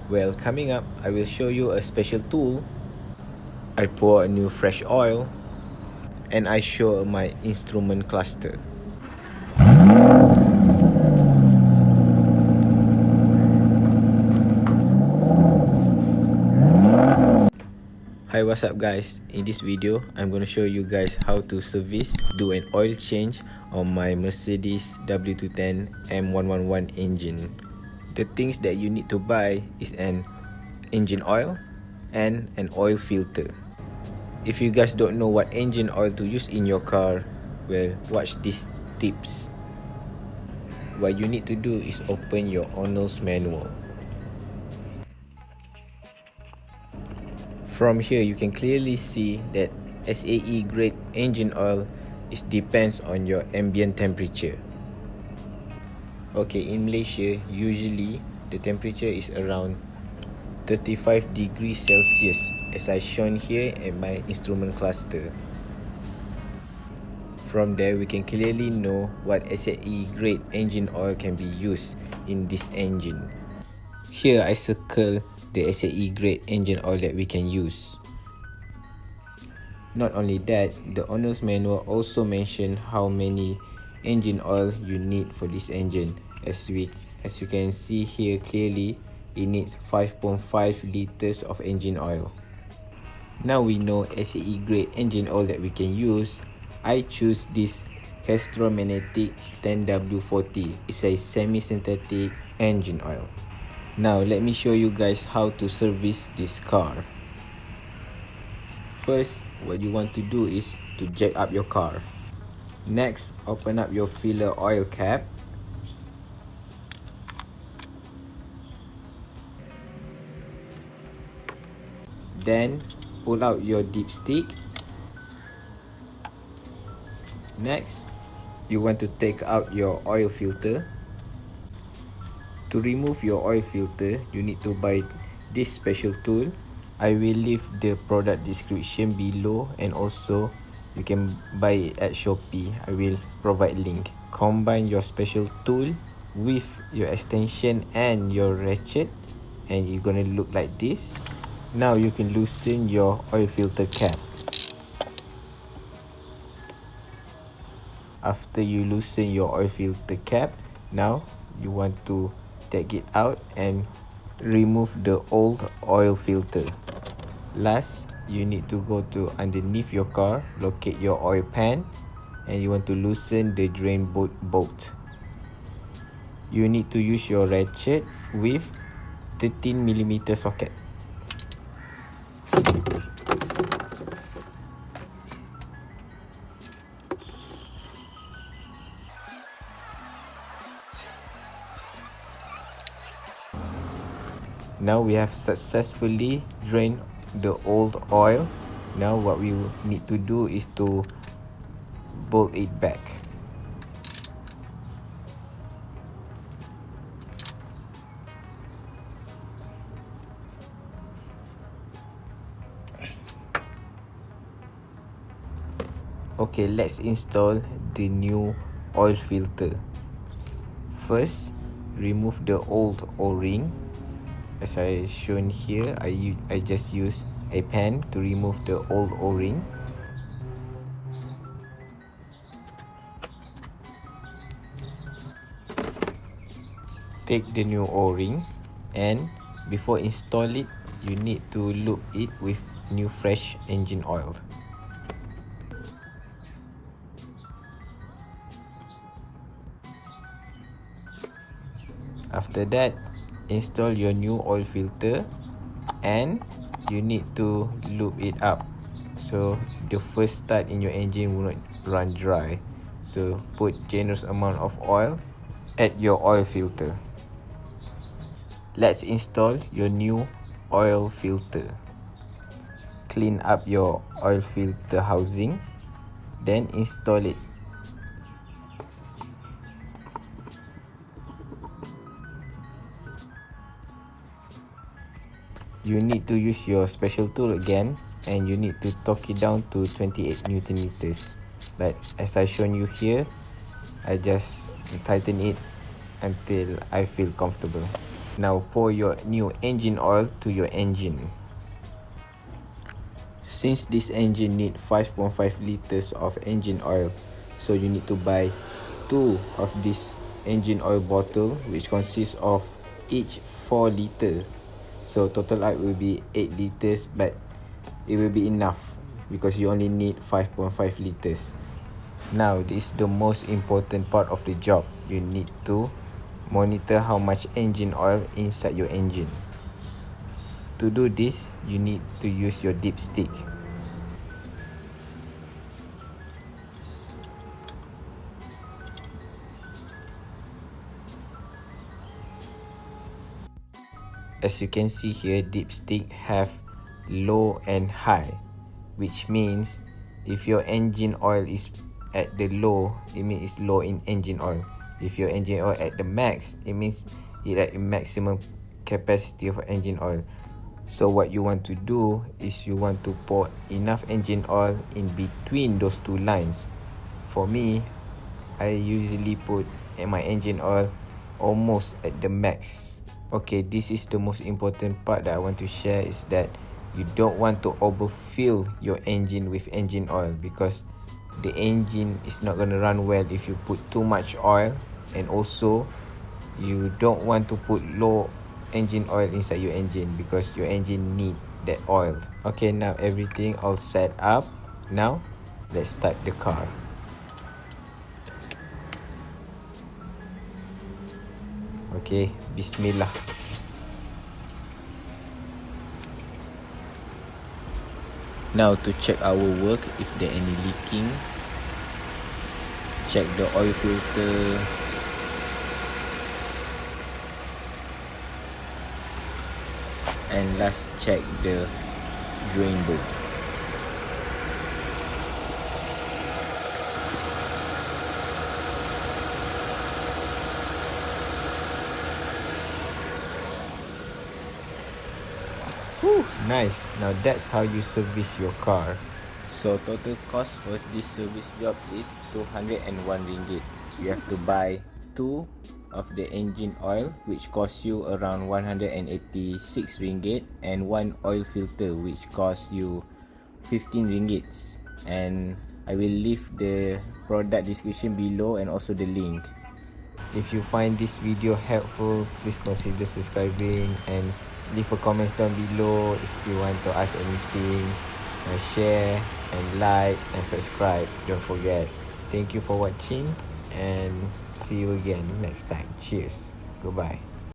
Well, coming up, I will show you a special tool. I pour a new fresh oil and I show my instrument cluster. Hi, what's up guys? In this video, I'm going to show you guys how to do an oil change on my Mercedes W210 M111 engine. The things that you need to buy is an engine oil and an oil filter. If you guys don't know what engine oil to use in your car, well, watch these tips. What you need to do is open your owner's manual. From here, you can clearly see that SAE grade engine oil depends on your ambient temperature. Okay, in Malaysia, usually the temperature is around 35 degrees Celsius, as I shown here in my instrument cluster. From there, we can clearly know what SAE grade engine oil can be used in this engine. Here, I circle the SAE grade engine oil that we can use. Not only that, the owner's manual also mentioned how many engine oil you need for this engine. As you can see here clearly, it needs 5.5 liters of engine oil. Now we know SAE grade engine oil that we can use. I choose this Castrol Magnatec 10W40. It's a semi-synthetic engine oil. Now let me show you guys how to service this car. First, what you want to do is to jack up your car. Next, open up your filler oil cap. Then pull out your dipstick. Next, you want to take out your oil filter. To remove your oil filter, you need to buy this special tool. I will leave the product description below, and also you can buy it at Shopee. I will provide link. Combine your special tool with your extension and your ratchet, and you're gonna look like this. Now you can loosen your oil filter cap. After you loosen your oil filter cap, now you want to take it out and remove the old oil filter. Last, you need to go to underneath your car, locate your oil pan, and you want to loosen the drain bolt. You need to use your ratchet with 13mm socket. Now we have successfully drained the old oil. Now what we need to do is to bolt it back. Okay, let's install the new oil filter. First, remove the old O-ring. As I shown here, I just use a pen to remove the old O-ring. Take the new O-ring, and before install it, you need to lube it with new fresh engine oil. After that, install your new oil filter, and you need to lube it up so the first start in your engine will not run dry. So put generous amount of oil at your oil filter. Let's install your new oil filter. Clean up your oil filter housing, then install it. You need to use your special tool again, and you need to torque it down to 28 Newton meters. But as I shown you here, I just tighten it until I feel comfortable. Now pour your new engine oil to your engine. Since this engine need 5.5 liters of engine oil, so you need to buy 2 of this engine oil bottle, which consists of each 4 liter. So total out will be 8 liters, but it will be enough because you only need 5.5 liters. Now this is the most important part of the job. You need to monitor how much engine oil inside your engine. To do this, you need to use your dipstick. As you can see here, dipstick have low and high, which means if your engine oil is at the low, it means it's low in engine oil. If your engine oil at the max, it means it at the maximum capacity of engine oil. So what you want to do is you want to pour enough engine oil in between those two lines. For me, I usually put my engine oil almost at the max. Okay, this is the most important part that I want to share, is that you don't want to overfill your engine with engine oil, because the engine is not going to run well if you put too much oil, and also you don't want to put low engine oil inside your engine because your engine need that oil. Okay, now everything all set up. Now let's start the car. Okay, bismillah. Now to check our work, if there any leaking, check the oil filter, and last check the drain bolt. Whew, nice. Now that's how you service your car. So total cost for this service job is 201 ringgit. You have to buy 2 of the engine oil, which costs you around 186 ringgit, and 1 oil filter, which costs you 15 ringgit. And I will leave the product description below and also the link. If you find this video helpful, please consider subscribing and leave a comment down below if you want to ask anything. Share and like and subscribe, don't forget. Thank you for watching, and see you again next time. Cheers, goodbye.